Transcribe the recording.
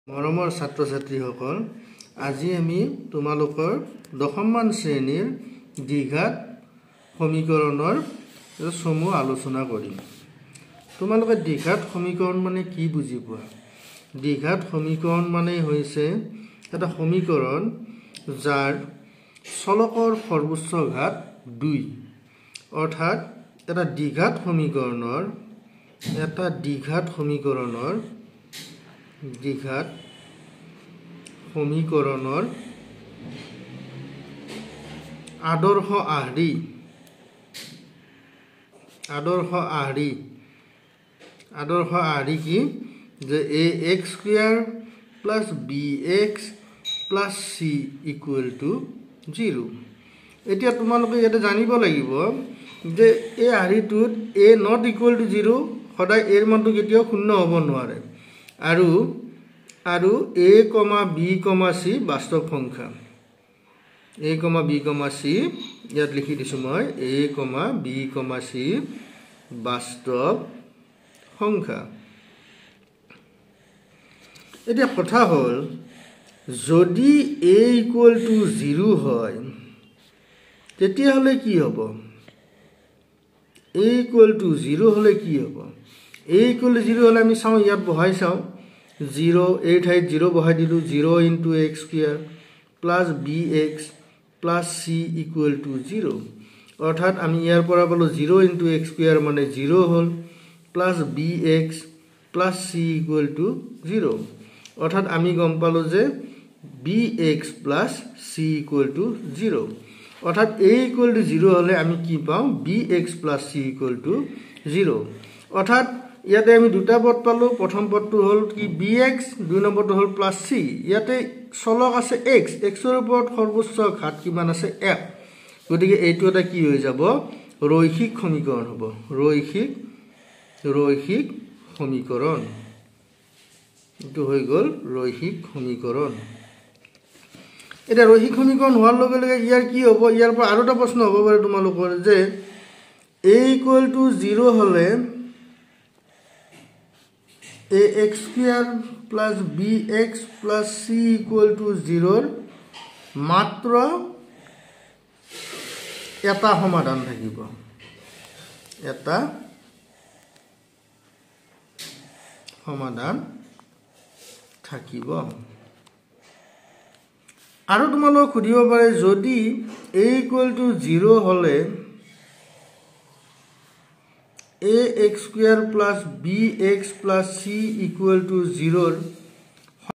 মৰমৰ ছাত্ৰ ছাত্ৰীসকল আজি আমি তোমালোকৰ দশমমান শ্ৰেণীৰ দ্বিঘাত সমীকৰণৰ সমূহ আলোচনা কৰিম। তোমালোকে দ্বিঘাত সমীকৰণ মানে কি বুজি পোৱা? দ্বিঘাত সমীকৰণ মানে হৈছে এটা সমীকৰণ যাৰ চলকৰ সৰ্বোচ্চ ঘাত 2 অৰ্থাৎ এটা দ্বিঘাত সমীকৰণৰ আদৰ্শ আহৰি কি যে ax square plus bx plus c equal to 0। এতিয়া তোমালোকে ইয়াতে জানিব লাগিব যে এই আহৰিটোত a not equal to 0 সদায় এৰ মানটো কেতিয়াও শূন্য হ'ব নোৱাৰে আৰু a, b, c বাস্তৱ সংখ্যা। a, b, c ইয়াত লিখি দিছো মই a, b, c বাস্তৱ সংখ্যা। এতিয়া কথা হ'ল যদি a equal to 0 হয় তেতিয়াহ'লে কি হ'ব? a equal to 0 হলে কি হ'ব? a equal to 0 হলে আমি চাও ইয়াত বহাই চাও 0 এই ঠাইত 0 বহাই দিলো 0 into x square plus bx plus c equal to 0 অৰ্থাৎ আমি ইয়াৰ পৰা পালো 0 into x square মানে 0 হল plus bx plus c equal to 0 অৰ্থাৎ আমি গম পালো যে bx plus c equal to 0 অর্থাৎ a equal to 0 হলে আমি কি পাও bx plus c equal to 0 অর্থাৎ ইয়াতে আমি দুটা পদ পালো প্ৰথম পদটো হল কি bx দুই নম্বৰটো হল plus c ইয়াতে চলক আছে x x ৰ ওপৰত সৰ্বোচ্চ ঘাত কিমান আছে 1 গতিকে এইটো এটা কি হৈ যাব ৰৈখিক সমীকৰণ হ'ব ৰৈখিক সমীকৰণ এটো হৈ গল ৰৈখিক সমীকৰণ। এটা ৰৈখিক সমীকৰণ হওয়াৰ লগে লগে ইয়াৰ কি হবো ইয়াৰ পৰ আৰো একটা প্ৰশ্ন হবো পাৰে তোমালোকৰ যে a equal to 0 হলে ax square plus bx plus c equal to 0 মাত্র এটা সমাধান থাকিব আৰু তোমালোক খুদিব পাৰে যদি a equal to 0 হলে ax square plus bx plus c equal to 0